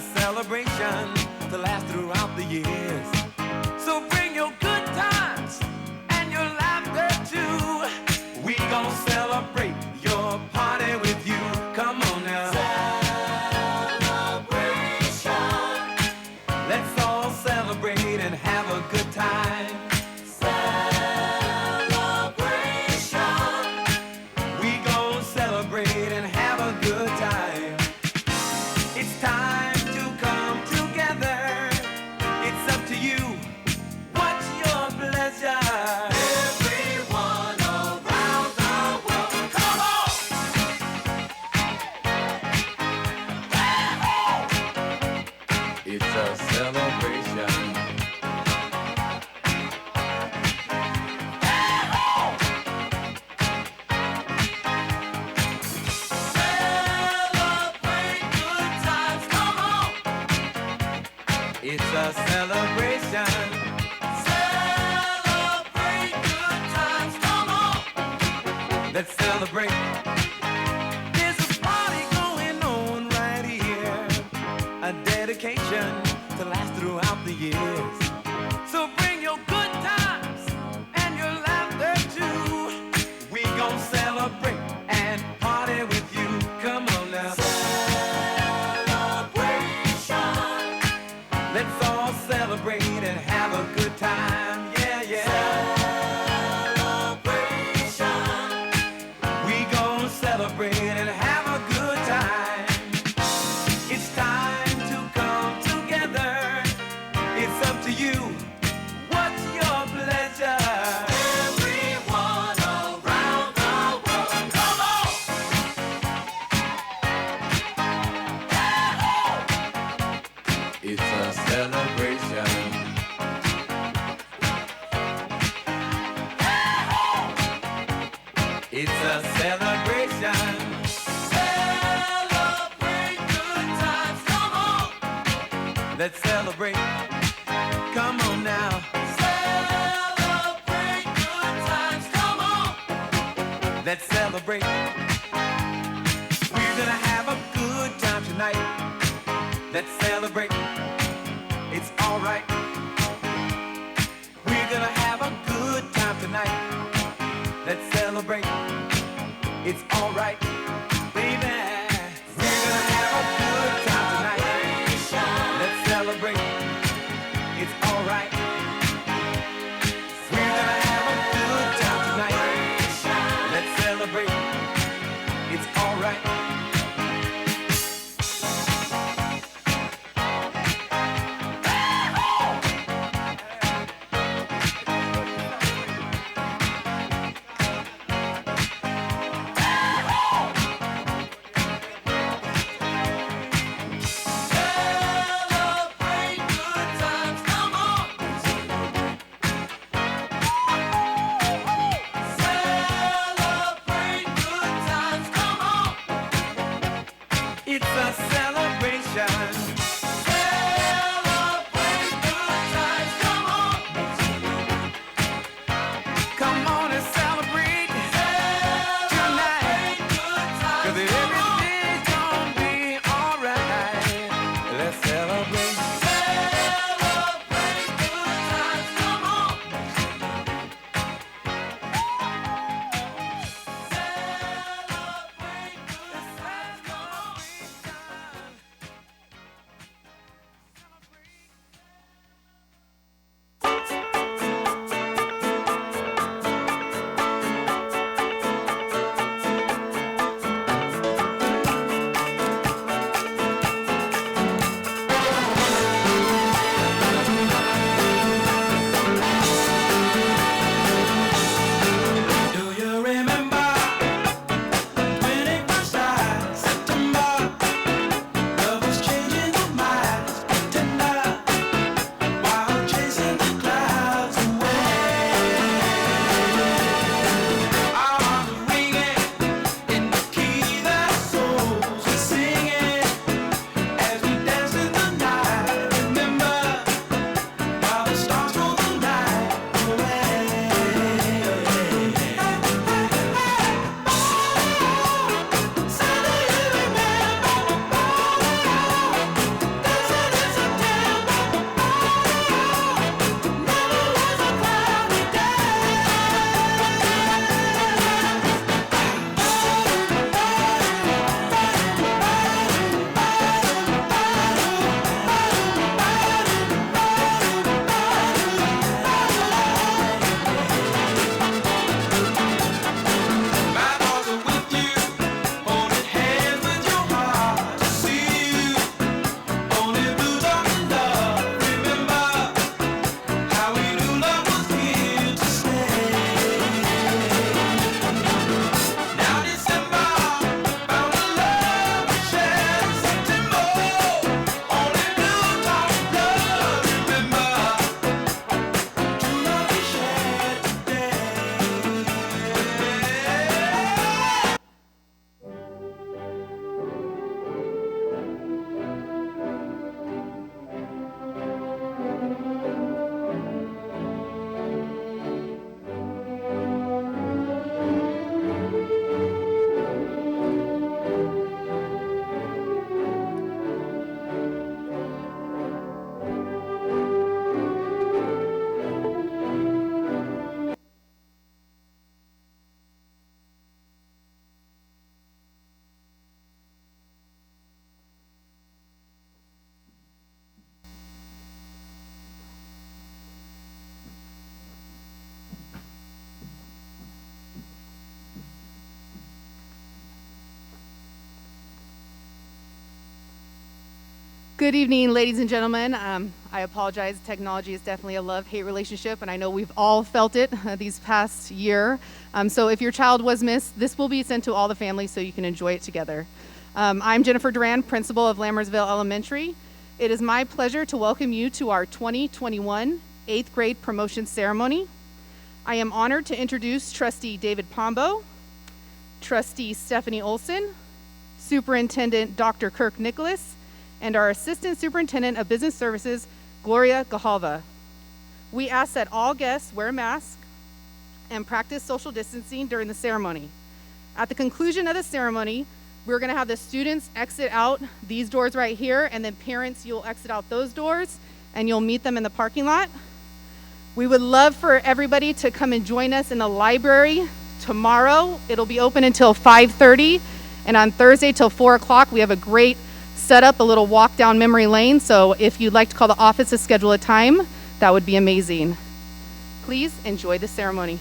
celebration to last throughout the years. So bring your good times and your laughter too. We gon' celebrate your party with you. Come on now. Celebration. Let's all celebrate and have a good time. Celebration. We gon' celebrate and have a good time. It's time to come together. It's up to you. What's your pleasure? Everyone around the world, come on! It's a celebration. Celebrate good times, come on! It's a celebration. Celebrate good times, come on! Let's celebrate. There's a party going on right here. A dedication to last throughout the years. So bring your good times and your laughter too. We gon' celebrate and party with you. Come on now. Celebration. Let's all celebrate and have a good time. Yeah, yeah. Celebration. We gon' celebrate and have a good time. It's time to come together. It's up to you. What's your pleasure? Everyone around the world, come on! It's a celebration. It's a celebration. Celebrate good times, come on! Let's celebrate. Come on now. Celebrate good times, come on! Let's celebrate. We're gonna have a good time tonight. Let's celebrate. It's alright. We're gonna have a good time tonight. Let's celebrate. It's alright, baby. We're gonna have a good time tonight. Let's celebrate. It's alright. We're gonna have a good time tonight. Let's celebrate. It's alright. Celebrate good times, come on! Good evening, ladies and gentlemen. I apologize. Technology is definitely a love-hate relationship, and I know we've all felt it these past year. So if your child was missed, this will be sent to all the families so you can enjoy it together. I'm Jennifer Duran, principal of Lammersville Elementary. It is my pleasure to welcome you to our 2021 8th grade promotion ceremony. I am honored to introduce Trustee David Pombo, Trustee Stephanie Olson, Superintendent Dr. Kirk Nicholas, and our Assistant Superintendent of Business Services, Gloria Gahalva. We ask that all guests wear a mask and practice social distancing during the ceremony. At the conclusion of the ceremony, we're gonna have the students exit out these doors right here, and then parents, you'll exit out those doors, and you'll meet them in the parking lot. We would love for everybody to come and join us in the library tomorrow. It'll be open until 5:30, and on Thursday till 4 o'clock, we have a great set up, a little walk down memory lane. So if you'd like to call the office to schedule a time, that would be amazing. Please enjoy the ceremony.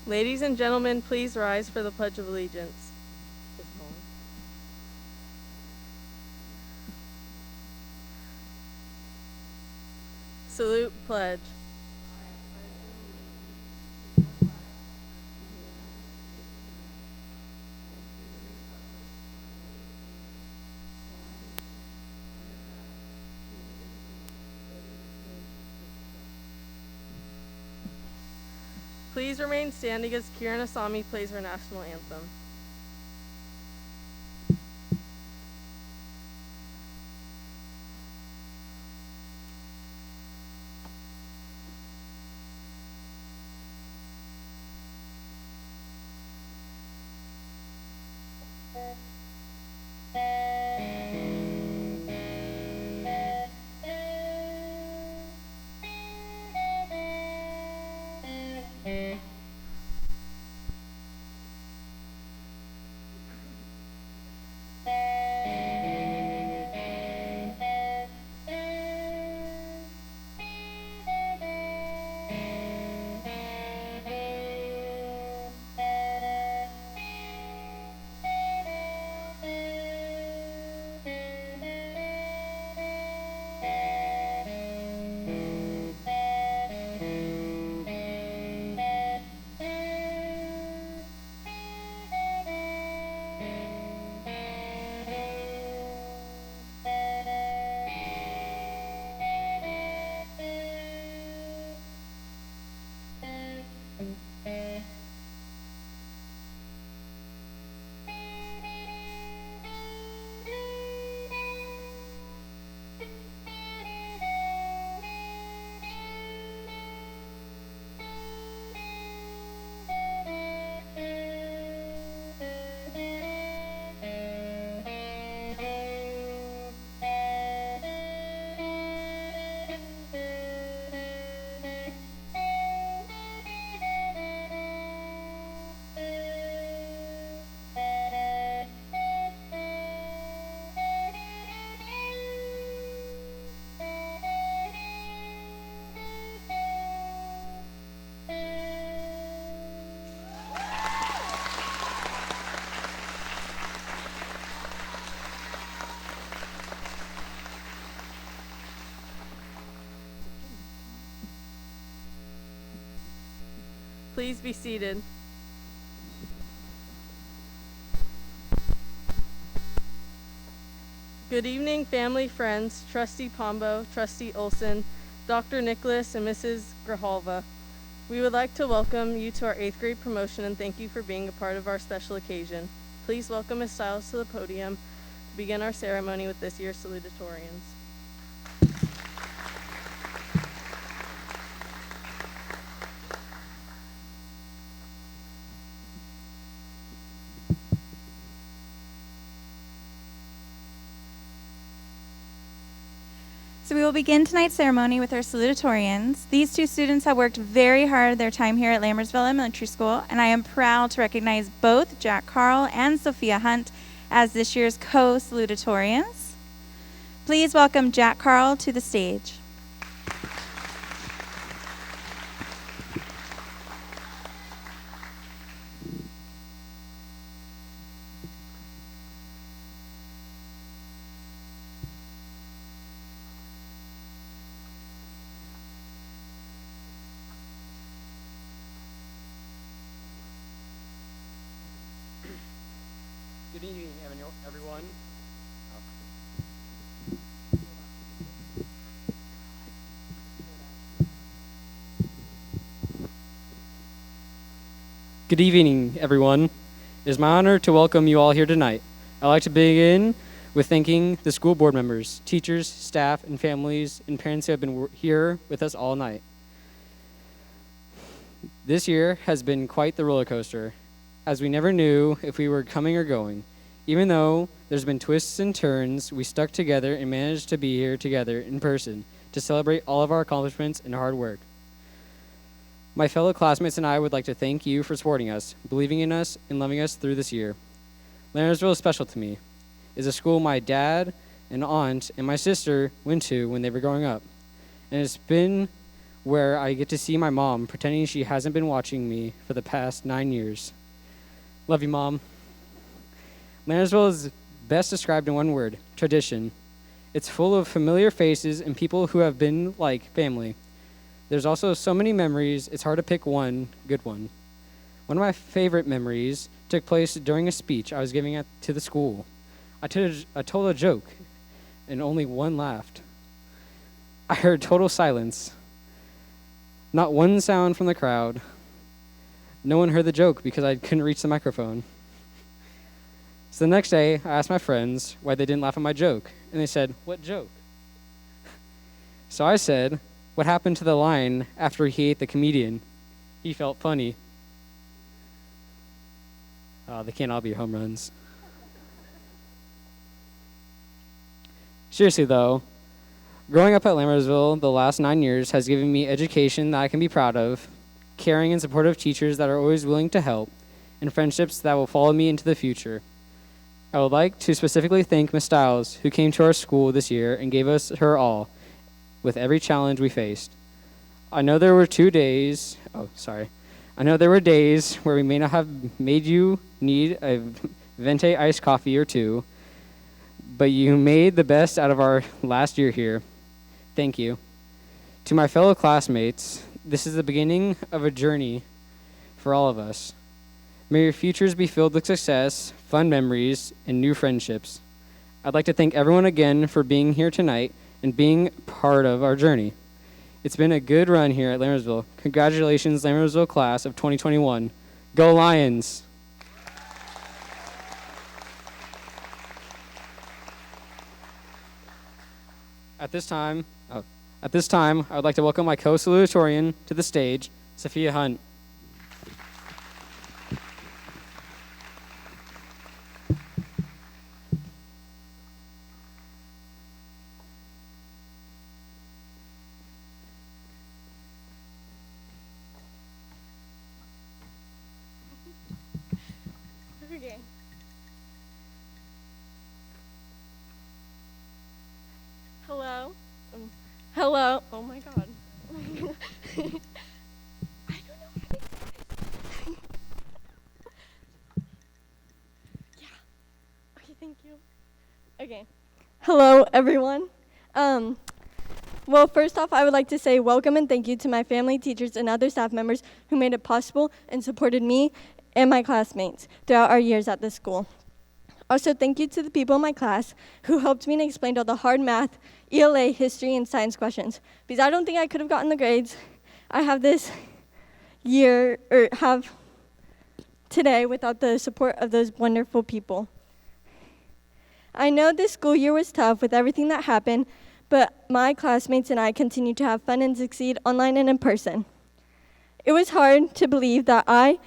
Ladies and gentlemen, please rise for the Pledge of Allegiance. Salute, pledge. Please remain standing as Kiran Asami plays her national anthem. Please be seated. Good evening, family, friends, Trustee Pombo, Trustee Olson, Dr. Nicholas, and Mrs. Grijalva. We would like to welcome you to our 8th grade promotion and thank you for being a part of our special occasion. Please welcome Ms. Stiles to the podium to begin our ceremony with this year's salutatorians. So we will begin tonight's ceremony with our salutatorians. These two students have worked very hard their time here at Lammersville Elementary School, and I am proud to recognize both Jack Carl and Sophia Hunt as this year's co-salutatorians. Please welcome Jack Carl to the stage. Good evening, everyone. Good evening, everyone. It is my honor to welcome you all here tonight. I'd like to begin with thanking the school board members, teachers, staff, and families and parents who have been here with us all night. This year has been quite the roller coaster, as we never knew if we were coming or going. Even though there's been twists and turns, we stuck together and managed to be here together in person to celebrate all of our accomplishments and hard work. My fellow classmates and I would like to thank you for supporting us, believing in us, and loving us through this year. Lammersville is special to me. It's a school my dad and aunt and my sister went to when they were growing up. And it's been where I get to see my mom pretending she hasn't been watching me for the past 9 years. Love you, Mom. Lammersville is best described in one word: tradition. It's full of familiar faces and people who have been like family. There's also so many memories, it's hard to pick one good one. One of my favorite memories took place during a speech I was giving to the school. I told a joke, and only one laughed. I heard total silence. Not one sound from the crowd. No one heard the joke because I couldn't reach the microphone. So the next day, I asked my friends why they didn't laugh at my joke, and they said, "What joke?" So I said, "What happened to the line after he ate the comedian? He felt funny." They can't all be home runs. Seriously though, growing up at Lammersville the last 9 years has given me education that I can be proud of, caring and supportive teachers that are always willing to help, and friendships that will follow me into the future. I would like to specifically thank Ms. Stiles, who came to our school this year and gave us her all with every challenge we faced. I know there were days where we may not have made you need a venti iced coffee or two, but you made the best out of our last year here. Thank you. To my fellow classmates, this is the beginning of a journey for all of us. May your futures be filled with success, fun memories, and new friendships. I'd like to thank everyone again for being here tonight and being part of our journey. It's been a good run here at Lammersville. Congratulations, Lammersville class of 2021. Go Lions! At this time, I would like to welcome my co-salutatorian to the stage, Sophia Hunt. Okay. Hello? Hello? Oh my god. I don't know how to do this. Yeah. Okay, thank you. Okay. Hello, everyone. Well, first off, I would like to say welcome and thank you to my family, teachers, and other staff members who made it possible and supported me and my classmates throughout our years at this school. Also, thank you to the people in my class who helped me and explained all the hard math, ELA, history, and science questions, because I don't think I could have gotten the grades I have this year, or have today, without the support of those wonderful people. I know this school year was tough with everything that happened, but my classmates and I continue to have fun and succeed online and in person. It was hard to believe that I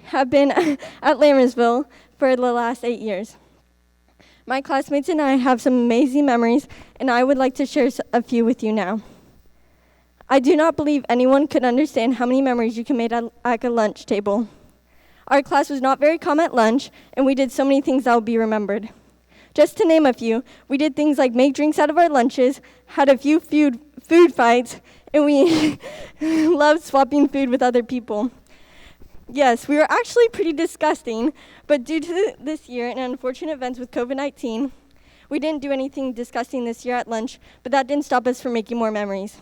have been at Lammersville for the last 8 years. My classmates and I have some amazing memories, and I would like to share a few with you now. I do not believe anyone could understand how many memories you can make at a lunch table. Our class was not very calm at lunch, and we did so many things that will be remembered. Just to name a few, we did things like make drinks out of our lunches, had a few food fights, and we loved swapping food with other people. Yes, we were actually pretty disgusting, but due to this year and unfortunate events with COVID-19, we didn't do anything disgusting this year at lunch, but that didn't stop us from making more memories.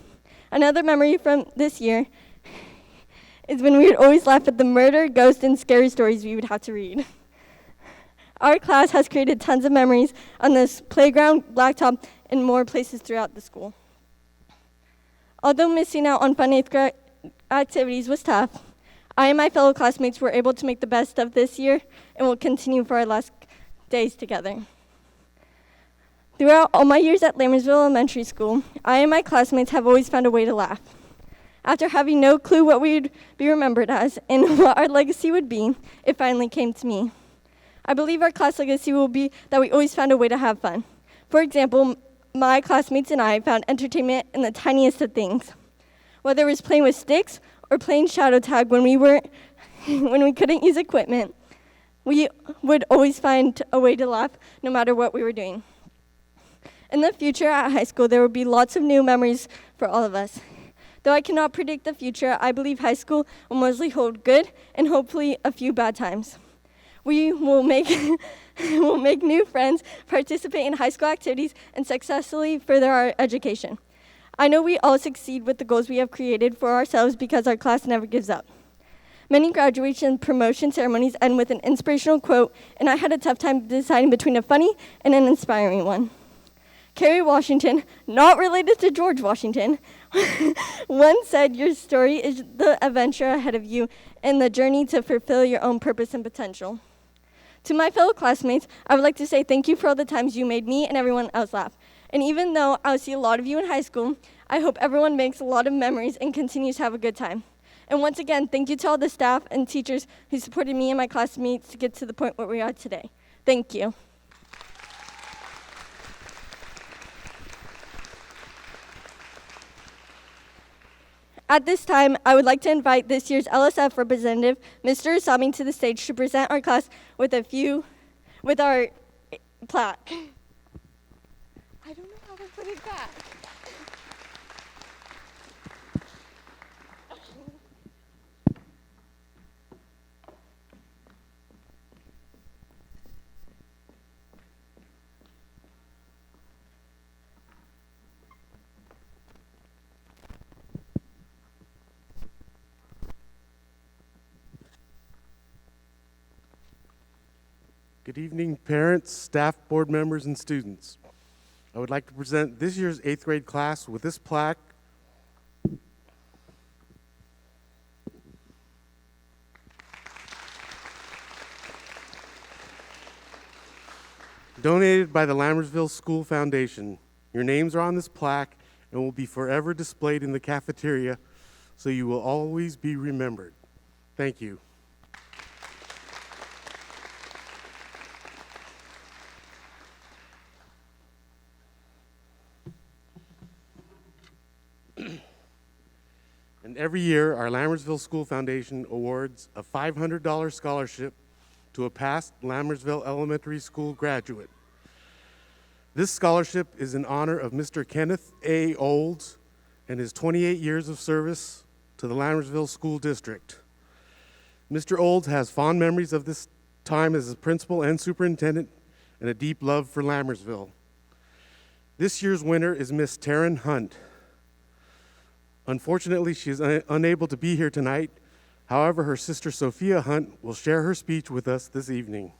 Another memory from this year is when we would always laugh at the murder, ghost, and scary stories we would have to read. Our class has created tons of memories on this playground, blacktop, and more places throughout the school. Although missing out on fun eighth grade activities was tough, I and my fellow classmates were able to make the best of this year and will continue for our last days together. Throughout all my years at Lammersville Elementary School, I and my classmates have always found a way to laugh. After having no clue what we'd be remembered as and what our legacy would be, it finally came to me. I believe our class legacy will be that we always found a way to have fun. For example, my classmates and I found entertainment in the tiniest of things. Whether it was playing with sticks or playing shadow tag when we couldn't use equipment, we would always find a way to laugh no matter what we were doing. In the future at high school, there will be lots of new memories for all of us. Though I cannot predict the future, I believe high school will mostly hold good and hopefully a few bad times. We will make new friends, participate in high school activities, and successfully further our education. I know we all succeed with the goals we have created for ourselves because our class never gives up. Many graduation and promotion ceremonies end with an inspirational quote, and I had a tough time deciding between a funny and an inspiring one. Kerry Washington, not related to George Washington, once said, "Your story is the adventure ahead of you and the journey to fulfill your own purpose and potential." To my fellow classmates, I would like to say thank you for all the times you made me and everyone else laugh. And even though I'll see a lot of you in high school, I hope everyone makes a lot of memories and continues to have a good time. And once again, thank you to all the staff and teachers who supported me and my classmates to get to the point where we are today. Thank you. At this time, I would like to invite this year's LSF representative, Mr. Asami, to the stage to present our class with our plaque. I don't know how to put it back. Good evening, parents, staff, board members, and students. I would like to present this year's 8th grade class with this plaque. Donated by the Lammersville School Foundation. Your names are on this plaque and will be forever displayed in the cafeteria, so you will always be remembered. Thank you. And every year, our Lammersville School Foundation awards a $500 scholarship to a past Lammersville Elementary School graduate. This scholarship is in honor of Mr. Kenneth A. Olds and his 28 years of service to the Lammersville School District. Mr. Olds has fond memories of this time as a principal and superintendent and a deep love for Lammersville. This year's winner is Miss Taryn Hunt. Unfortunately, she is unable to be here tonight. However, her sister Sophia Hunt will share her speech with us this evening.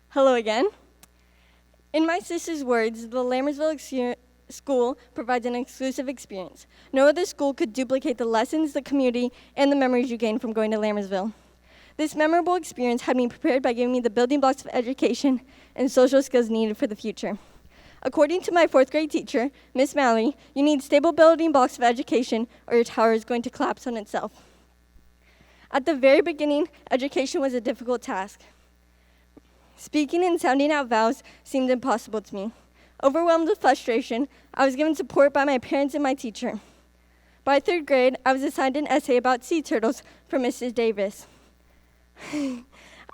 Hello again. In my sister's words, the Lammersville school provides an exclusive experience. No other school could duplicate the lessons, the community, and the memories you gain from going to Lammersville. This memorable experience had me prepared by giving me the building blocks of education and social skills needed for the future. According to my 4th grade teacher, Miss Mallory, you need stable building blocks of education or your tower is going to collapse on itself. At the very beginning, education was a difficult task. Speaking and sounding out vowels seemed impossible to me. Overwhelmed with frustration, I was given support by my parents and my teacher. By 3rd grade, I was assigned an essay about sea turtles from Mrs. Davis.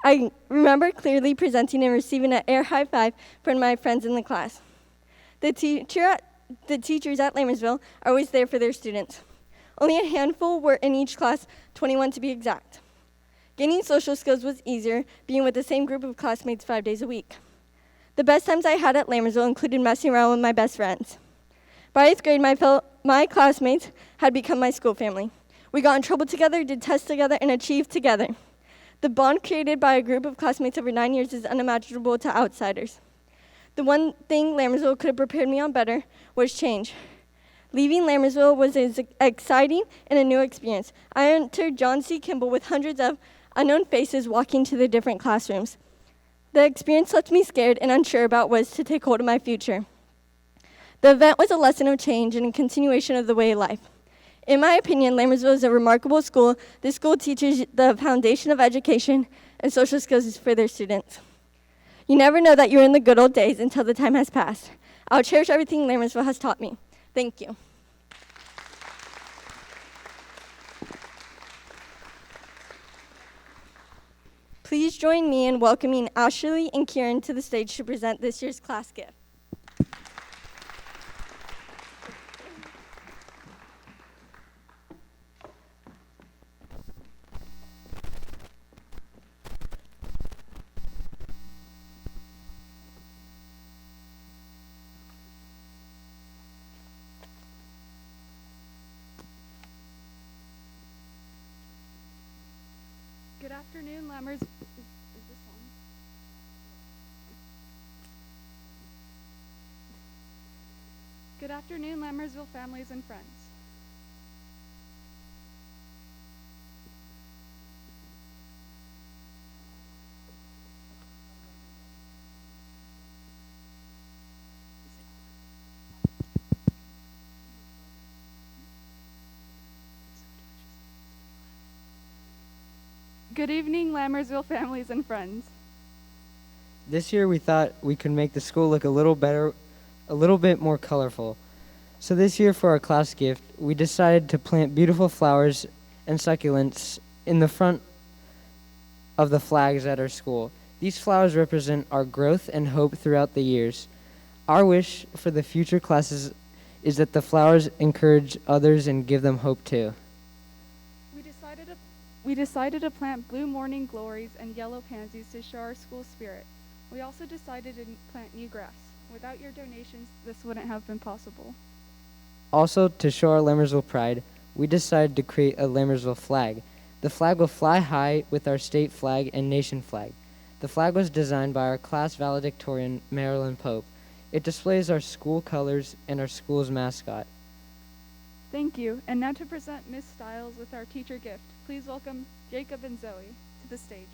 I remember clearly presenting and receiving an air high five from my friends in the class. The teachers at Lammersville are always there for their students. Only a handful were in each class, 21 to be exact. Gaining social skills was easier, being with the same group of classmates 5 days a week. The best times I had at Lammersville included messing around with my best friends. By 8th grade, my classmates had become my school family. We got in trouble together, did tests together, and achieved together. The bond created by a group of classmates over 9 years is unimaginable to outsiders. The one thing Lammersville could have prepared me on better was change. Leaving Lammersville was as exciting and a new experience. I entered John C. Kimball with hundreds of unknown faces walking to the different classrooms. The experience left me scared and unsure about what was to take hold of my future. The event was a lesson of change and a continuation of the way of life. In my opinion, Lammersville is a remarkable school. This school teaches the foundation of education and social skills for their students. You never know that you're in the good old days until the time has passed. I'll cherish everything Lammersville has taught me. Thank you. Please join me in welcoming Ashley and Kieran to the stage to present this year's class gift. Good afternoon, Lammers. Is this on? Good afternoon, Lammersville families and friends. Good evening, Lammersville families and friends. This year we thought we could make the school look a little better, a little bit more colorful. So this year for our class gift, we decided to plant beautiful flowers and succulents in the front of the flags at our school. These flowers represent our growth and hope throughout the years. Our wish for the future classes is that the flowers encourage others and give them hope too. We decided to plant blue morning glories and yellow pansies to show our school spirit. We also decided to plant new grass. Without your donations, this wouldn't have been possible. Also, to show our Lammersville pride, we decided to create a Lammersville flag. The flag will fly high with our state flag and nation flag. The flag was designed by our class valedictorian, Marilyn Pope. It displays our school colors and our school's mascot. Thank you. And now to present Miss Stiles with our teacher gift. Please welcome Jacob and Zoe to the stage.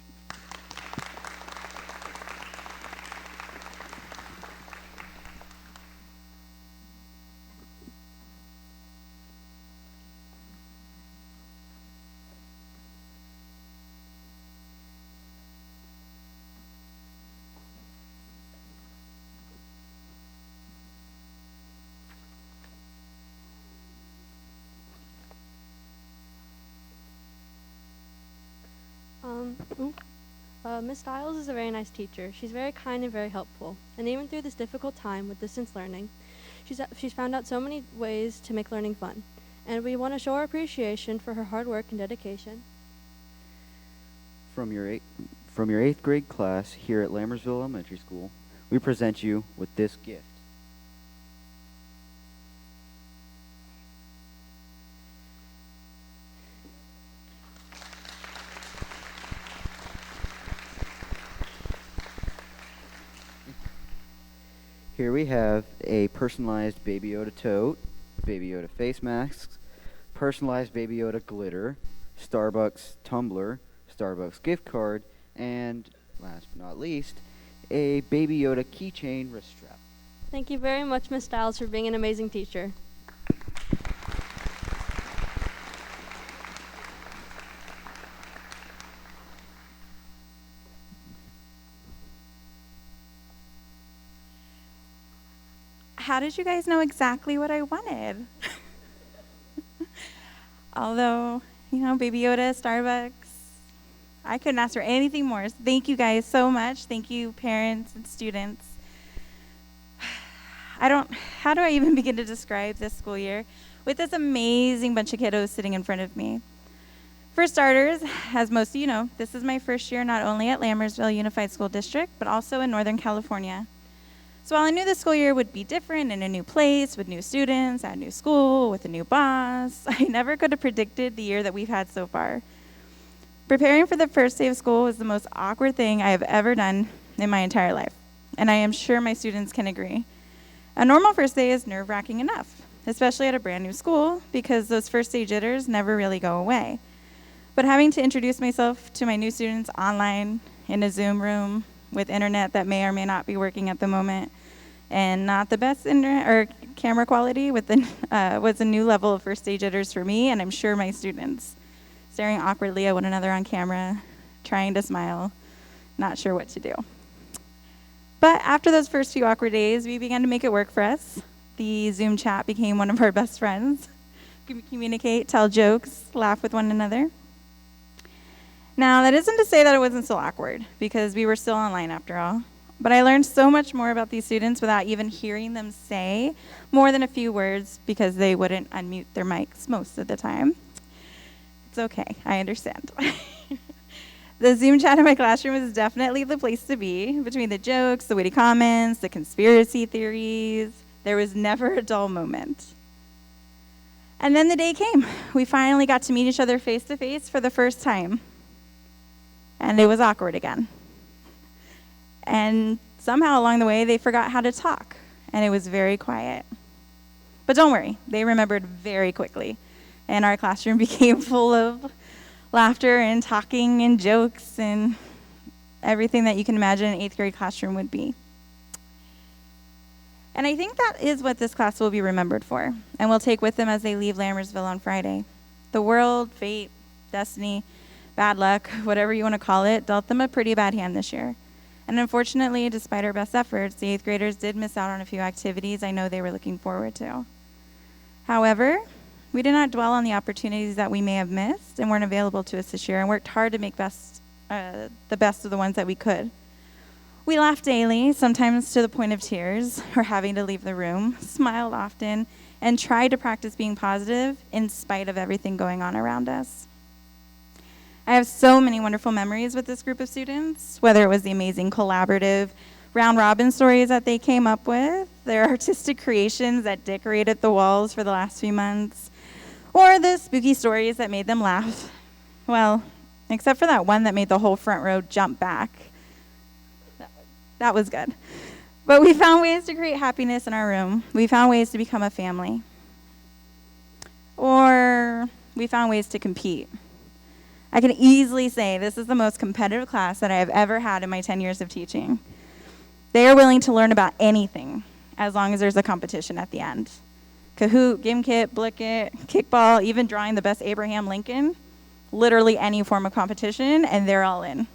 Miss Stiles is a very nice teacher. She's very kind and very helpful. And even through this difficult time with distance learning, she's found out so many ways to make learning fun. And we want to show our appreciation for her hard work and dedication. From your 8th grade class here at Lammersville Elementary School, we present you with this gift. Here we have a personalized Baby Yoda tote, Baby Yoda face masks, personalized Baby Yoda glitter, Starbucks tumbler, Starbucks gift card, and last but not least, a Baby Yoda keychain wrist strap. Thank you very much, Miss Stiles, for being an amazing teacher. How did you guys know exactly what I wanted? Although, Baby Yoda, Starbucks, I couldn't ask for anything more. So thank you guys so much. Thank you, parents and students. How do I even begin to describe this school year with this amazing bunch of kiddos sitting in front of me? For starters, as most of you know, this is my first year not only at Lammersville Unified School District, but also in Northern California. So while I knew the school year would be different in a new place, with new students, at a new school, with a new boss, I never could have predicted the year that we've had so far. Preparing for the first day of school was the most awkward thing I have ever done in my entire life, and I am sure my students can agree. A normal first day is nerve-wracking enough, especially at a brand new school, because those first day jitters never really go away. But having to introduce myself to my new students online, in a Zoom room, with internet that may or may not be working at the moment, and not the best internet or camera quality was a new level of first day jitters for me, and I'm sure my students, staring awkwardly at one another on camera, trying to smile, not sure what to do. But after those first few awkward days, we began to make it work for us. The Zoom chat became one of our best friends. We could communicate, tell jokes, laugh with one another. Now, that isn't to say that it wasn't still awkward, because we were still online after all. But I learned so much more about these students without even hearing them say more than a few words, because they wouldn't unmute their mics most of the time. It's okay, I understand. The Zoom chat in my classroom is definitely the place to be. Between the jokes, the witty comments, the conspiracy theories, there was never a dull moment. And then the day came. We finally got to meet each other face to face for the first time. And it was awkward again. And somehow along the way, they forgot how to talk, and it was very quiet. But don't worry, they remembered very quickly, and our classroom became full of laughter and talking and jokes and everything that you can imagine an 8th grade classroom would be. And I think that is what this class will be remembered for, and will take with them as they leave Lammersville on Friday. The world, fate, destiny, bad luck, whatever you want to call it, dealt them a pretty bad hand this year. And unfortunately, despite our best efforts, the 8th graders did miss out on a few activities I know they were looking forward to. However, we did not dwell on the opportunities that we may have missed and weren't available to us this year, and worked hard to make the best of the ones that we could. We laughed daily, sometimes to the point of tears or having to leave the room, smiled often, and tried to practice being positive in spite of everything going on around us. I have so many wonderful memories with this group of students, whether it was the amazing collaborative round-robin stories that they came up with, their artistic creations that decorated the walls for the last few months, or the spooky stories that made them laugh. Well, except for that one that made the whole front row jump back. That was good. But we found ways to create happiness in our room. We found ways to become a family. Or we found ways to compete. I can easily say this is the most competitive class that I have ever had in my 10 years of teaching. They are willing to learn about anything as long as there's a competition at the end. Kahoot, Gimkit, Blickit, kickball, even drawing the best Abraham Lincoln, literally any form of competition, and they're all in.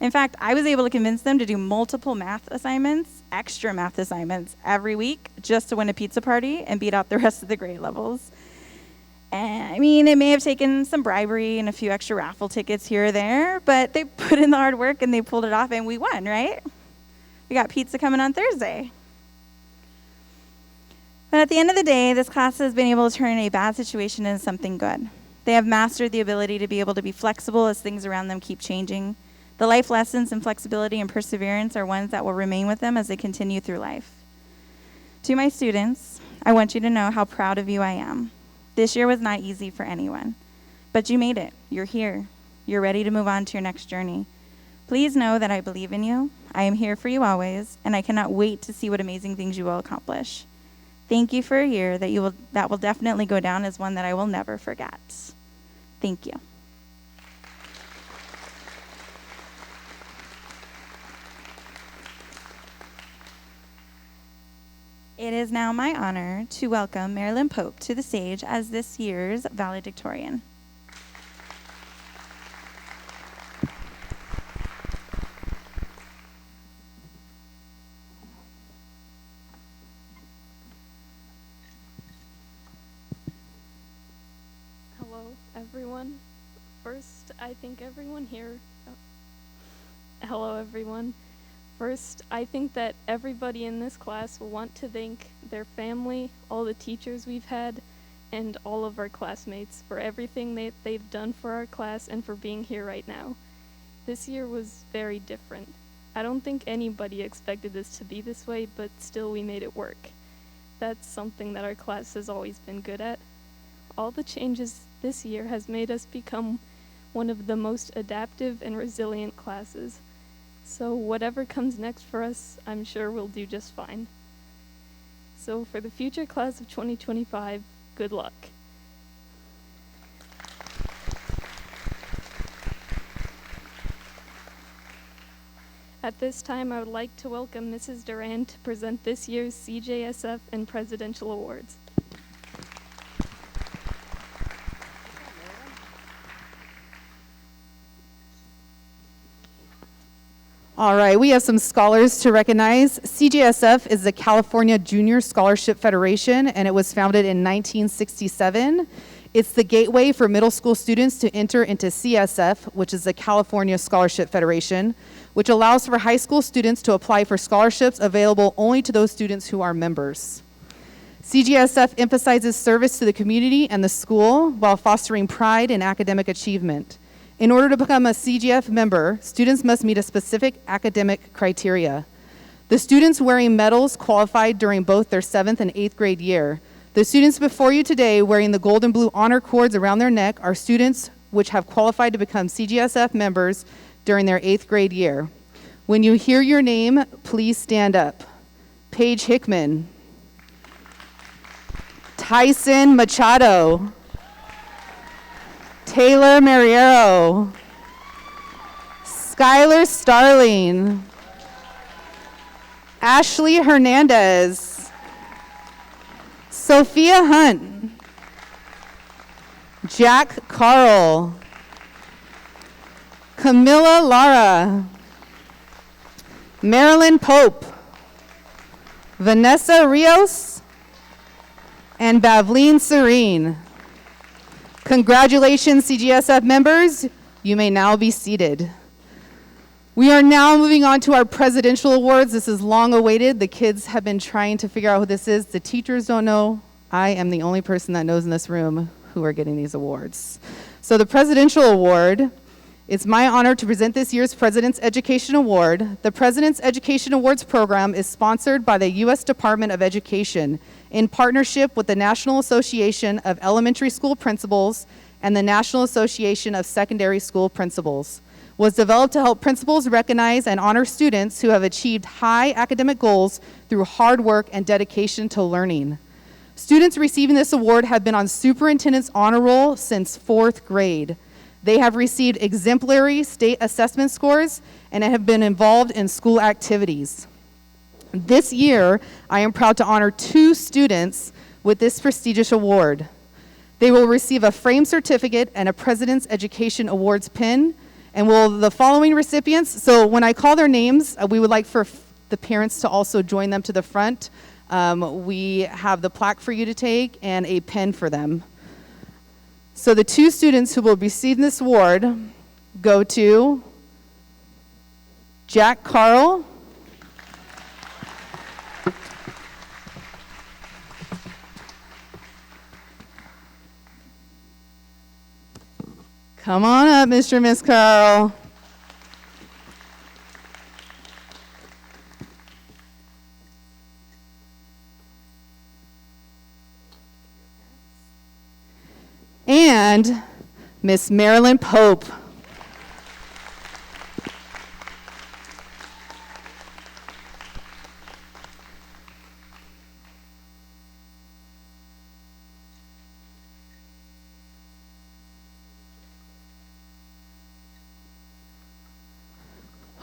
In fact, I was able to convince them to do multiple math assignments, extra math assignments, every week just to win a pizza party and beat out the rest of the grade levels. And, I mean, it may have taken some bribery and a few extra raffle tickets here or there, but they put in the hard work and they pulled it off and we won, right? We got pizza coming on Thursday. But at the end of the day, this class has been able to turn a bad situation into something good. They have mastered the ability to be able to be flexible as things around them keep changing. The life lessons and flexibility and perseverance are ones that will remain with them as they continue through life. To my students, I want you to know how proud of you I am. This year was not easy for anyone, but you made it. You're here. You're ready to move on to your next journey. Please know that I believe in you. I am here for you always, and I cannot wait to see what amazing things you will accomplish. Thank you for a year that will definitely go down as one that I will never forget. Thank you. It is now my honor to welcome Marilyn Pope to the stage as this year's valedictorian. Hello, everyone. First, I think everyone here. Hello, everyone. First, I think that everybody in this class will want to thank their family, all the teachers we've had, and all of our classmates for everything they've done for our class and for being here right now. This year was very different. I don't think anybody expected this to be this way, but still we made it work. That's something that our class has always been good at. All the changes this year has made us become one of the most adaptive and resilient classes. So whatever comes next for us, I'm sure we'll do just fine. So for the future class of 2025, good luck. At this time, I would like to welcome Mrs. Duran to present this year's CJSF and Presidential Awards. All right, we have some scholars to recognize. CJSF is the California Junior Scholarship Federation, and it was founded in 1967. It's the gateway for middle school students to enter into CSF, which is the California Scholarship Federation, which allows for high school students to apply for scholarships available only to those students who are members. CJSF emphasizes service to the community and the school while fostering pride in academic achievement. In order to become a CGF member, students must meet a specific academic criteria. The students wearing medals qualified during both their 7th and 8th grade year. The students before you today wearing the gold and blue honor cords around their neck are students which have qualified to become CGSF members during their 8th grade year. When you hear your name, please stand up. Paige Hickman. Tyson Machado. Taylor Mariero, Skylar Starling, Ashley Hernandez, Sophia Hunt, Jack Carl, Camilla Lara, Marilyn Pope, Vanessa Rios, and Bavleen Serene. Congratulations, CGSF members. You may now be seated. We are now moving on to our presidential awards. This is long awaited. The kids have been trying to figure out who this is. The teachers don't know. I am the only person that knows in this room who are getting these awards. So the presidential award, it's my honor to present this year's President's Education Award. The President's Education Awards program is sponsored by the U.S. Department of Education in partnership with the National Association of Elementary School Principals and the National Association of Secondary School Principals. Was developed to help principals recognize and honor students who have achieved high academic goals through hard work and dedication to learning. Students receiving this award have been on superintendent's honor roll since 4th grade. They have received exemplary state assessment scores and have been involved in school activities. This year, I am proud to honor 2 students with this prestigious award. They will receive a framed certificate and a President's Education Awards pin, and will the following recipients, so when I call their names, we would like for the parents to also join them to the front. We have the plaque for you to take and a pen for them. So the two students who will receive this award go to Jack Carl Come on up, Mr. and Miss Carl. And Miss Marilyn Pope.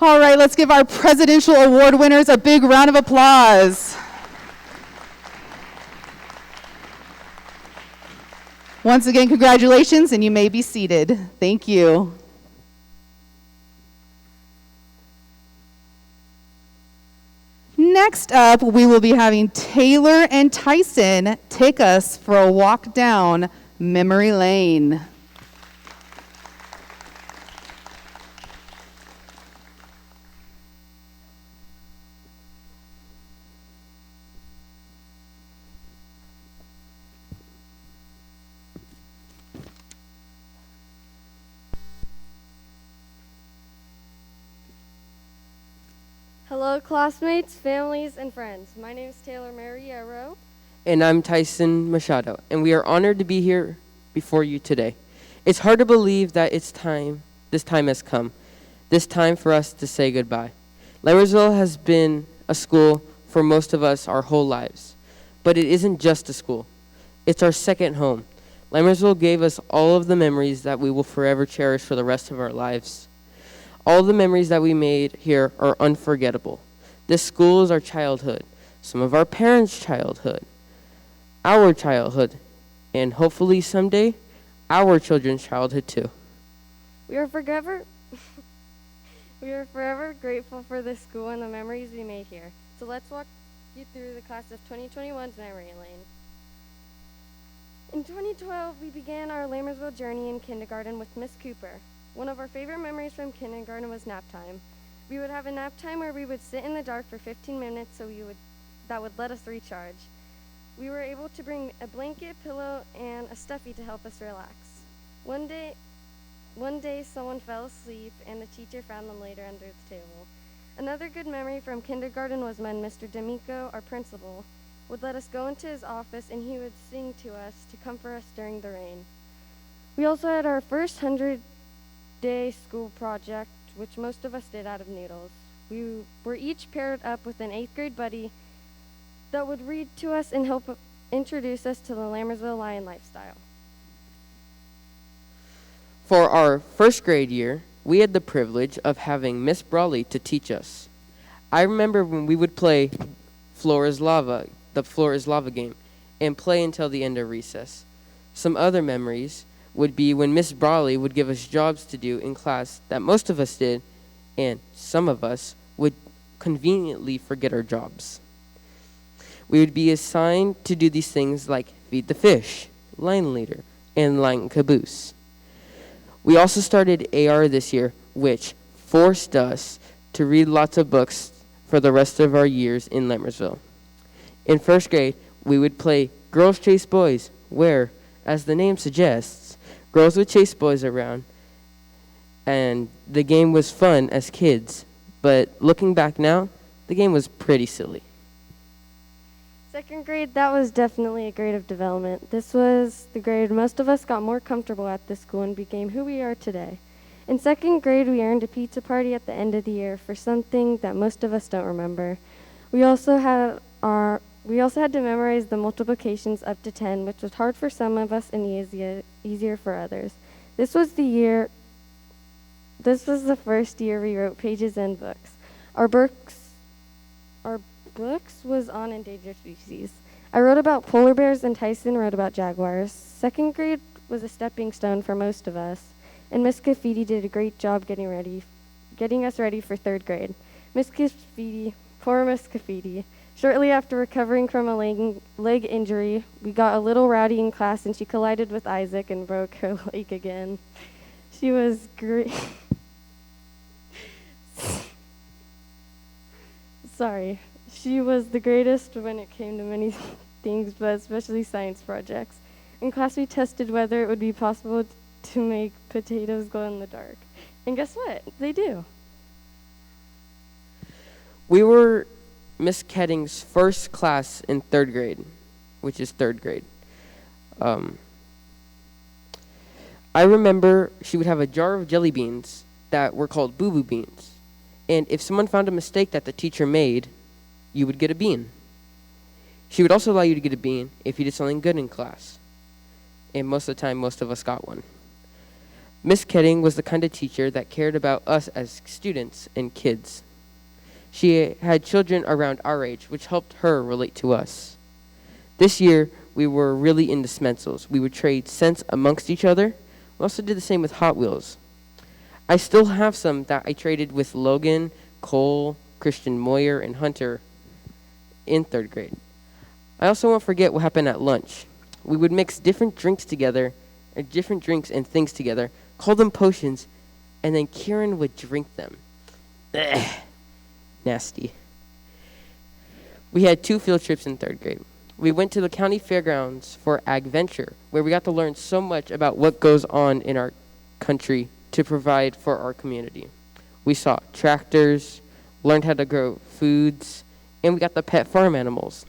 All right, let's give our Presidential Award winners a big round of applause. Once again, congratulations, and you may be seated. Thank you. Next up, we will be having Taylor and Tyson take us for a walk down memory lane. Hello, classmates, families, and friends. My name is Taylor Mariero. And I'm Tyson Machado, and we are honored to be here before you today. It's hard to believe that this time has come, this time for us to say goodbye. Lammersville has been a school for most of us our whole lives, but it isn't just a school. It's our second home. Lammersville gave us all of the memories that we will forever cherish for the rest of our lives. All the memories that we made here are unforgettable. This school is our childhood, some of our parents' childhood, our childhood, and hopefully someday, our children's childhood too. We are forever grateful for this school and the memories we made here. So let's walk you through the class of 2021's memory lane. In 2012, we began our Lammersville journey in kindergarten with Miss Cooper. One of our favorite memories from kindergarten was nap time. We would have a nap time where we would sit in the dark for 15 minutes that would let us recharge. We were able to bring a blanket, pillow, and a stuffy to help us relax. One day someone fell asleep and the teacher found them later under the table. Another good memory from kindergarten was when Mr. D'Amico, our principal, would let us go into his office and he would sing to us to comfort us during the rain. We also had our first 100-day school project, which most of us did out of noodles. We were each paired up with an 8th grade buddy that would read to us and help introduce us to the Lammersville Lion lifestyle. For our first grade year, we had the privilege of having Miss Brawley to teach us. I remember when we would play the Floor is Lava game, and play until the end of recess. Some other memories would be when Miss Brawley would give us jobs to do in class that most of us did, and some of us would conveniently forget our jobs. We would be assigned to do these things like feed the fish, line leader, and line caboose. We also started AR this year, which forced us to read lots of books for the rest of our years in Lammersville. In first grade, we would play Girls Chase Boys, where, as the name suggests, girls would chase boys around, and the game was fun as kids, but looking back now, the game was pretty silly. Second grade, that was definitely a grade of development. This was the grade most of us got more comfortable at this school and became who we are today. In second grade, we earned a pizza party at the end of the year for something that most of us don't remember. We also had to memorize the multiplications up to 10, which was hard for some of us and easier for others. This was the first year we wrote pages and books. Our books was on endangered species. I wrote about polar bears and Tyson wrote about jaguars. Second grade was a stepping stone for most of us, and Miss Cafidi did a great job getting us ready for third grade. Miss Cafidi, poor Miss Cafidi, Shortly after recovering from a leg injury, we got a little rowdy in class and she collided with Isaac and broke her leg again. She was great. Sorry. She was the greatest when it came to many things, but especially science projects. In class, we tested whether it would be possible to make potatoes glow in the dark. And guess what? They do. We were Miss Kedding's first class in 3rd grade, which is 3rd grade. I remember she would have a jar of jelly beans that were called boo-boo beans. And if someone found a mistake that the teacher made, you would get a bean. She would also allow you to get a bean if you did something good in class. And most of the time, most of us got one. Miss Kedding was the kind of teacher that cared about us as students and kids. She had children around our age, which helped her relate to us. This year, we were really into Smetzels. We would trade scents amongst each other. We also did the same with Hot Wheels. I still have some that I traded with Logan, Cole, Christian Moyer, and Hunter in 3rd grade. I also won't forget what happened at lunch. We would mix different drinks together, or different drinks and things together, call them potions, and then Kieran would drink them. Ugh. Nasty. We had 2 field trips in 3rd grade. We went to the county fairgrounds for Agventure, where we got to learn so much about what goes on in our country to provide for our community. We saw tractors, learned how to grow foods, and we got to pet farm animals.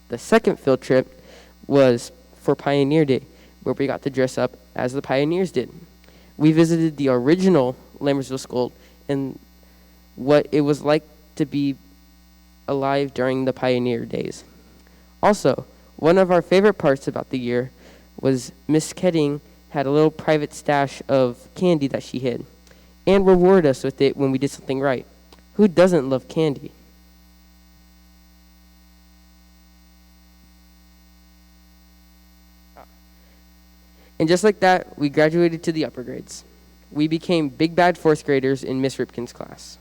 The second field trip was for Pioneer Day, where we got to dress up as the pioneers did. We visited the original Lammersville School and what it was like to be alive during the pioneer days. Also, one of our favorite parts about the year was Miss Kedding had a little private stash of candy that she hid and rewarded us with it when we did something right. Who doesn't love candy? And just like that, we graduated to the upper grades. We became big bad 4th graders in Miss Ripkin's class.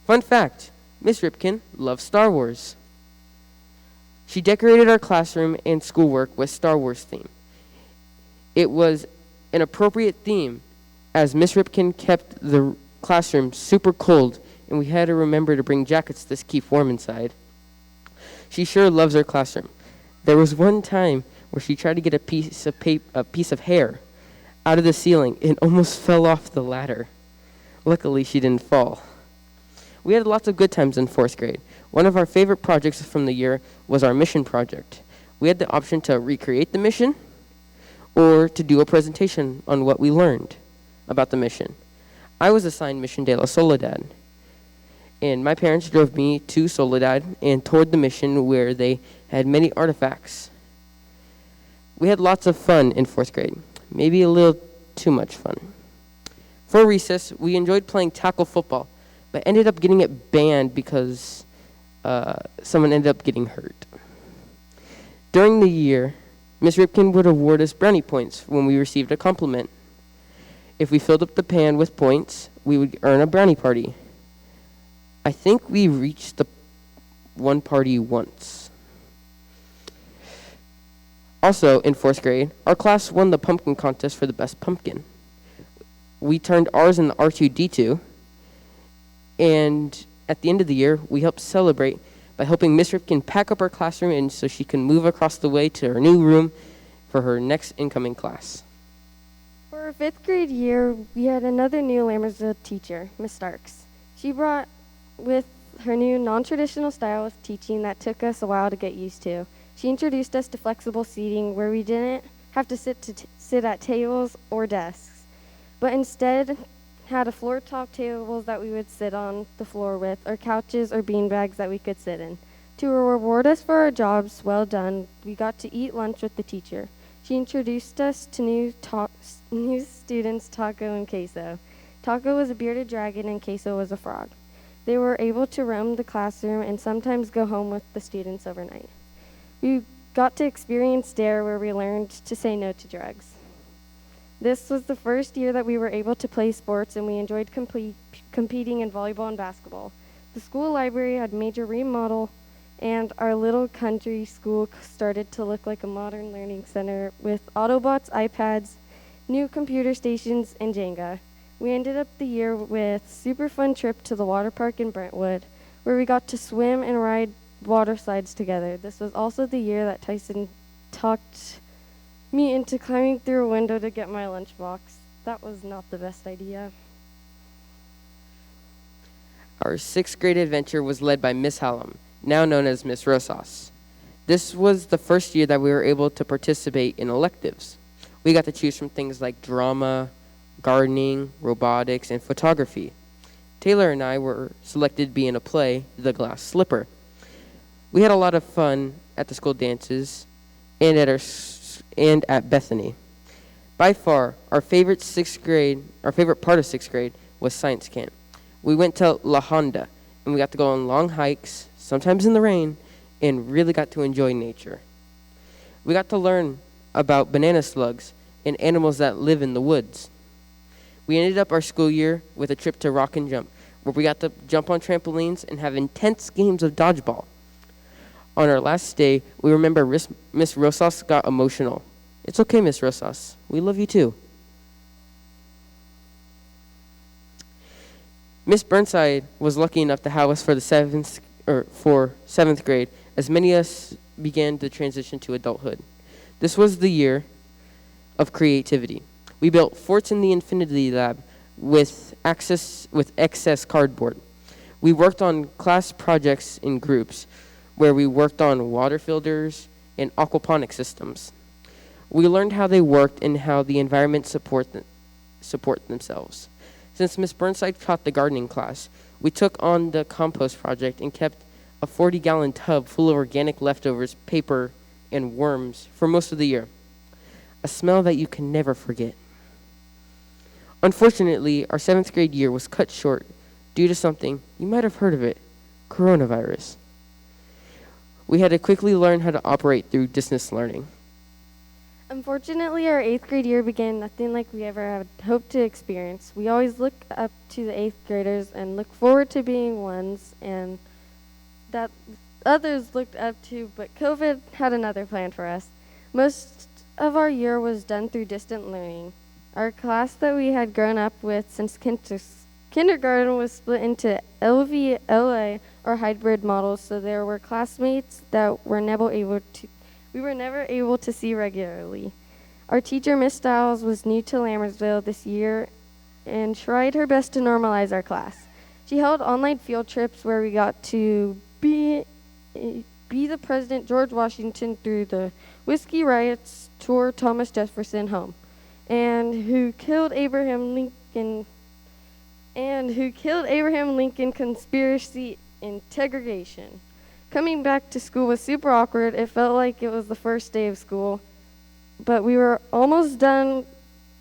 Fun fact, Miss Ripkin loves Star Wars. She decorated our classroom and schoolwork with Star Wars theme. It was an appropriate theme as Miss Ripkin kept the classroom super cold and we had to remember to bring jackets to keep warm inside. She sure loves her classroom. There was one time where she tried to get a piece of hair out of the ceiling and almost fell off the ladder. Luckily, she didn't fall. We had lots of good times in 4th grade. One of our favorite projects from the year was our mission project. We had the option to recreate the mission or to do a presentation on what we learned about the mission. I was assigned Mission de la Soledad, and my parents drove me to Soledad and toured the mission where they had many artifacts. We had lots of fun in 4th grade, maybe a little too much fun. For recess, we enjoyed playing tackle football, but ended up getting it banned because someone ended up getting hurt. During the year, Miss Ripkin would award us brownie points when we received a compliment. If we filled up the pan with points, we would earn a brownie party. I think we reached the one party once. Also, in 4th grade, our class won the pumpkin contest for the best pumpkin. We turned ours in the R2-D2, and at the end of the year, we helped celebrate by helping Miss Ripkin pack up our classroom and so she can move across the way to her new room for her next incoming class. For our 5th grade year, we had another new Lammersville teacher, Miss Starks. She brought with her new non-traditional style of teaching that took us a while to get used to. She introduced us to flexible seating where we didn't have to sit at tables or desks, but instead had a floor-top tables that we would sit on the floor with, or couches or beanbags that we could sit in. To reward us for our jobs well done, we got to eat lunch with the teacher. She introduced us to new students, Taco and Queso. Taco was a bearded dragon and Queso was a frog. They were able to roam the classroom and sometimes go home with the students overnight. We got to experience DARE, where we learned to say no to drugs. This was the first year that we were able to play sports, and we enjoyed competing in volleyball and basketball. The school library had major remodel, and our little country school started to look like a modern learning center with Autobots, iPads, new computer stations, and Jenga. We ended up the year with super fun trip to the water park in Brentwood, where we got to swim and ride water slides together. This was also the year that Tyson talked me into climbing through a window to get my lunchbox. That was not the best idea. Our sixth grade adventure was led by Miss Hallam, now known as Miss Rosas. This was the first year that we were able to participate in electives. We got to choose from things like drama, gardening, robotics, and photography. Taylor and I were selected to be in a play, The Glass Slipper. We had a lot of fun at the school dances and at Bethany. By far, our favorite part of sixth grade was science camp. We went to La Honda, and we got to go on long hikes, sometimes in the rain, and really got to enjoy nature. We got to learn about banana slugs and animals that live in the woods. We ended up our school year with a trip to Rock and Jump, where we got to jump on trampolines and have intense games of dodgeball. On our last day, we remember Miss Rosas got emotional. It's okay, Miss Rosas. We love you too. Miss Burnside was lucky enough to have us for seventh grade, as many of us began to transition to adulthood. This was the year of creativity. We built forts in the Infinity Lab with excess cardboard. We worked on class projects in groups, where we worked on water filters and aquaponic systems. We learned how they worked and how the environment support themselves. Since Miss Burnside taught the gardening class, we took on the compost project and kept a 40-gallon tub full of organic leftovers, paper, and worms for most of the year. A smell that you can never forget. Unfortunately, our seventh grade year was cut short due to something, you might have heard of it, coronavirus. We had to quickly learn how to operate through distance learning. Unfortunately, our 8th grade year began nothing like we ever had hoped to experience. We always look up to the 8th graders and look forward to being ones and that others looked up to, but COVID had another plan for us. Most of our year was done through distant learning. Our class that we had grown up with since kindergarten was split into LVLA or hybrid models, so there were classmates that we were never able to see regularly. Our teacher, Miss Stiles, was new to Lammersville this year and tried her best to normalize our class. She held online field trips where we got to be the President George Washington through the Whiskey Riots, tour Thomas Jefferson home, and who killed Abraham Lincoln conspiracy integration. Coming back to school was super awkward. It felt like it was the first day of school, but we were almost done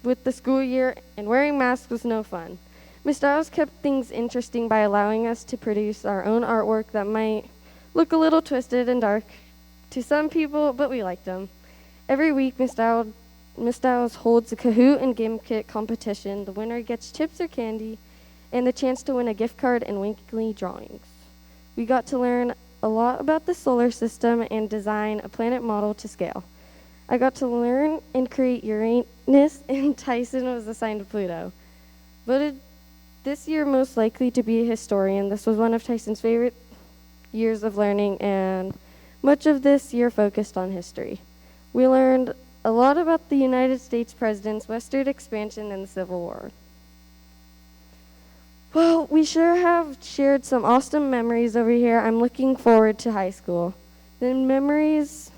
with the school year, and wearing masks was no fun. Ms. Stiles kept things interesting by allowing us to produce our own artwork that might look a little twisted and dark to some people, but we liked them. Every week, Ms. Stiles holds a Kahoot and Game Kit competition. The winner gets chips or candy and the chance to win a gift card and weekly drawings. We got to learn a lot about the solar system and design a planet model to scale. I got to learn and create Uranus, and Tyson was assigned to Pluto. Voted this year most likely to be a historian. This was one of Tyson's favorite years of learning, and much of this year focused on history. We learned a lot about the United States presidents, westward expansion, and the Civil War. Well, we sure have shared some awesome memories over here. I'm looking forward to high school. The memories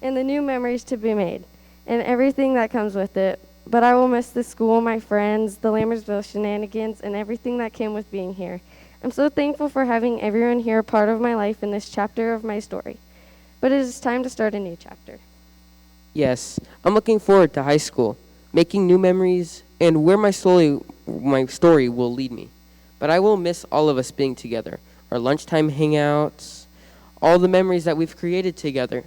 and the new memories to be made and everything that comes with it. But I will miss the school, my friends, the Lammersville shenanigans, and everything that came with being here. I'm so thankful for having everyone here a part of my life in this chapter of my story. But it is time to start a new chapter. Yes, I'm looking forward to high school, making new memories, and where my story will lead me. But I will miss all of us being together, our lunchtime hangouts, all the memories that we've created together.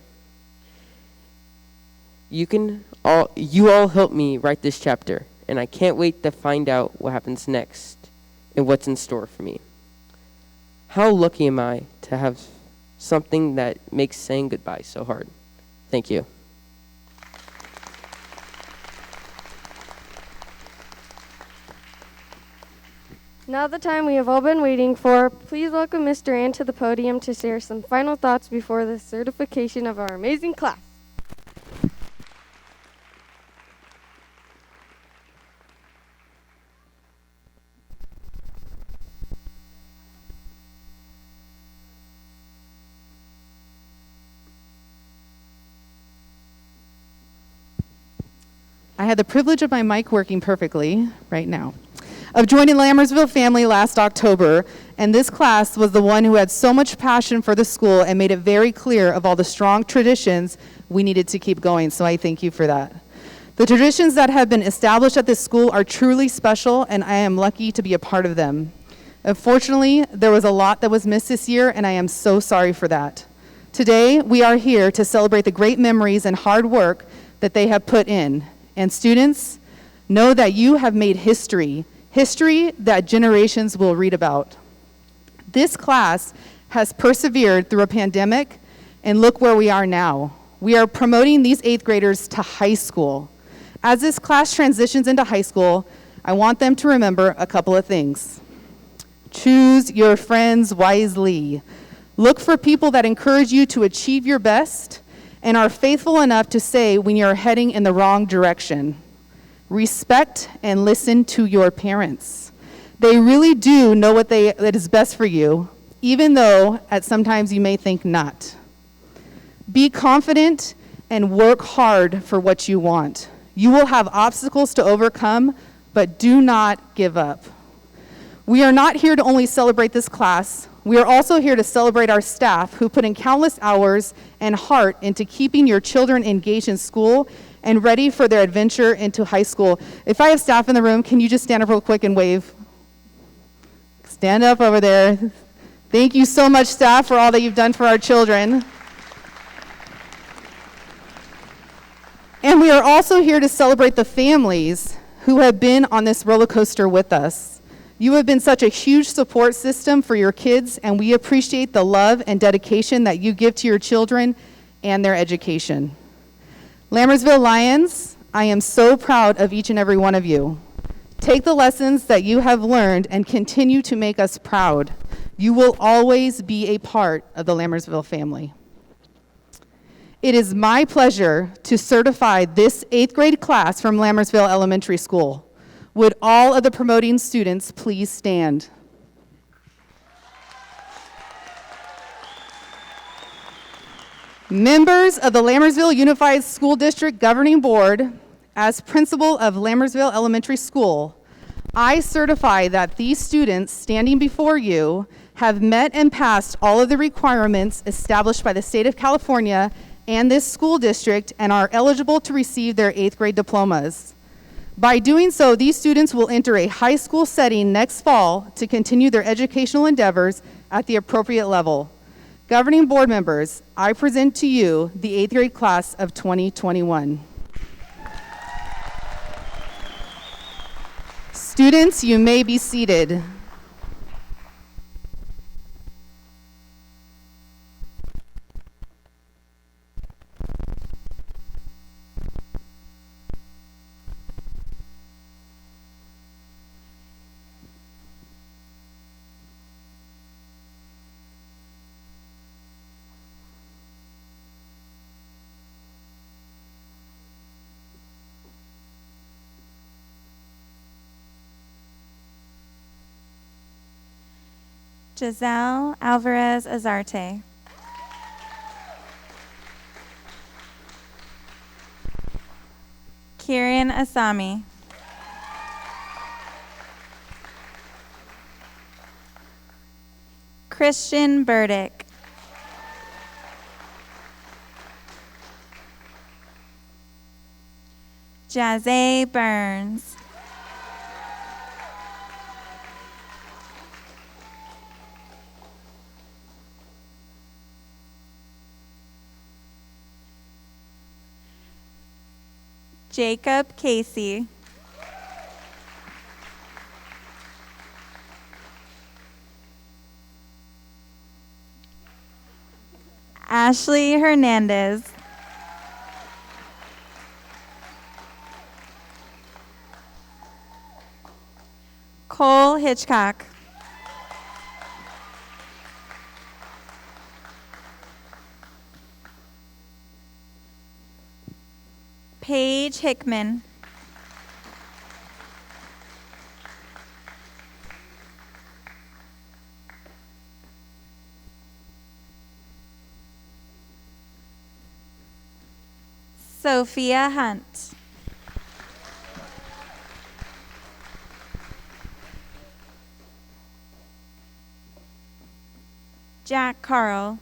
You all helped me write this chapter, and I can't wait to find out what happens next and what's in store for me. How lucky am I to have something that makes saying goodbye so hard. Thank you. Now the time we have all been waiting for, please welcome Mr. Ann to the podium to share some final thoughts before the certification of our amazing class. I had the privilege of my mic working perfectly right now, of joining Lammersville family last October, and this class was the one who had so much passion for the school and made it very clear of all the strong traditions we needed to keep going, so I thank you for that. The traditions that have been established at this school are truly special, and I am lucky to be a part of them. Unfortunately, there was a lot that was missed this year, and I am so sorry for that. Today, we are here to celebrate the great memories and hard work that they have put in. And students, know that you have made history that generations will read about. This class has persevered through a pandemic, and look where we are now. We are promoting these 8th graders to high school. As this class transitions into high school, I want them to remember a couple of things. Choose your friends wisely. Look for people that encourage you to achieve your best and are faithful enough to say when you're heading in the wrong direction. Respect and listen to your parents. They really do know that is best for you, even though at sometimes you may think not. Be confident and work hard for what you want. You will have obstacles to overcome, but do not give up. We are not here to only celebrate this class. We are also here to celebrate our staff who put in countless hours and heart into keeping your children engaged in school and ready for their adventure into high school. If I have staff in the room, can you just stand up real quick and wave? Stand up over there. Thank you so much, staff, for all that you've done for our children. And we are also here to celebrate the families who have been on this roller coaster with us. You have been such a huge support system for your kids, and we appreciate the love and dedication that you give to your children and their education. Lammersville Lions, I am so proud of each and every one of you. Take the lessons that you have learned and continue to make us proud. You will always be a part of the Lammersville family. It is my pleasure to certify this 8th grade class from Lammersville Elementary School. Would all of the promoting students please stand? Members of the Lammersville Unified School District Governing Board, as principal of Lammersville Elementary School, I certify that these students standing before you have met and passed all of the requirements established by the state of California and this school district and are eligible to receive their 8th grade diplomas. By doing so, these students will enter a high school setting next fall to continue their educational endeavors at the appropriate level. Governing board members, I present to you the 8th grade class of 2021. Students, you may be seated. Giselle Alvarez Azarte. Kieran Asami. Christian Burdick. Jazzy Burns. Jacob Casey. Ashley Hernandez. Cole Hitchcock. Paige Hickman. Sophia Hunt. Jack Carl.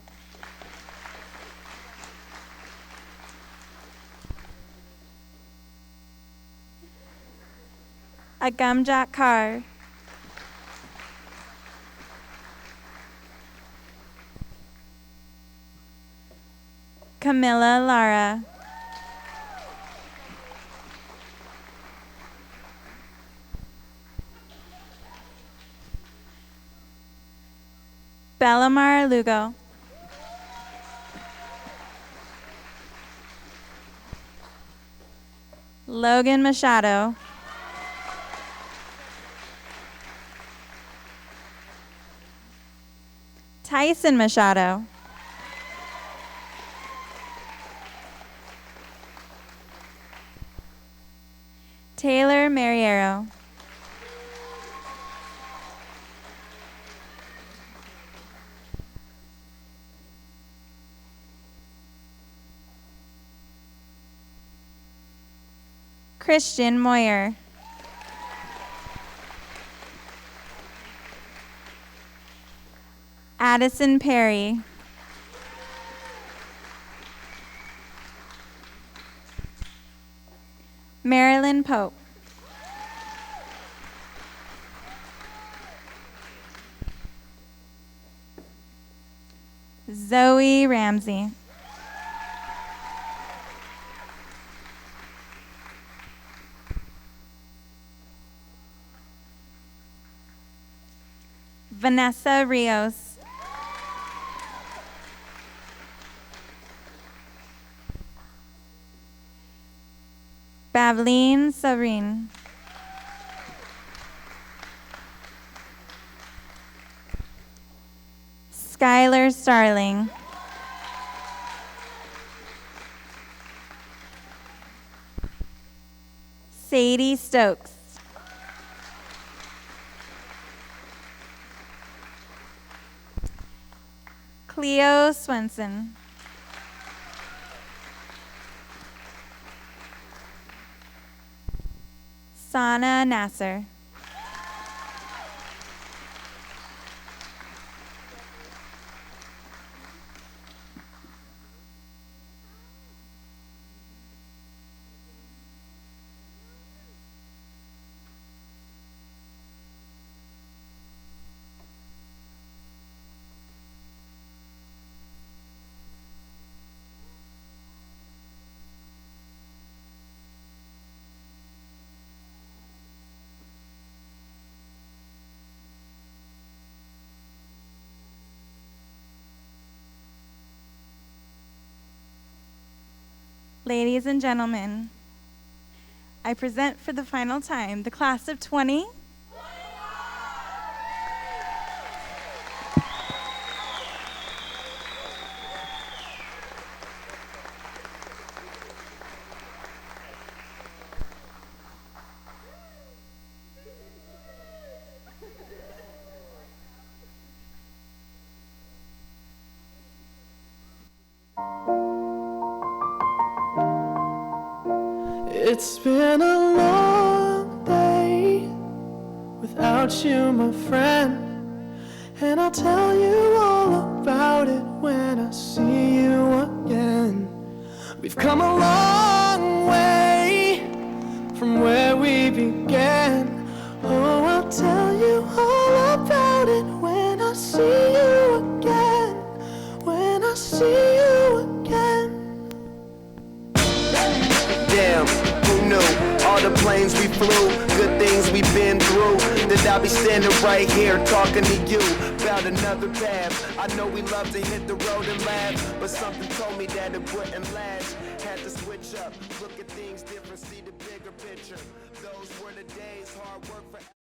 Agamjak Carr. Camilla Lara. Bellamar Lugo. Logan Machado. Tyson Machado. Taylor Mariero. Christian Moyer. Addison Perry. Marilyn Pope. Zoe Ramsey. Vanessa Rios. Bavleen Sarin. Skylar Starling. Sadie Stokes. Cleo Swenson. Sana Nasser. Ladies and gentlemen, I present for the final time the class of 20. It's been a long day without you, my friend, and I'll tell you all about it when I see you again. We've come a long way from where we began. Oh, I'll tell you all about it when I see you again. When I see you again. Damn, who knew? All the planes we flew, good things we've been through, that I'll be standing right here talking to you. out another path. I know we love to hit the road and laugh, but something told me that it wouldn't last. Had to switch up, look at things different, see the bigger picture. Those were the days, hard work for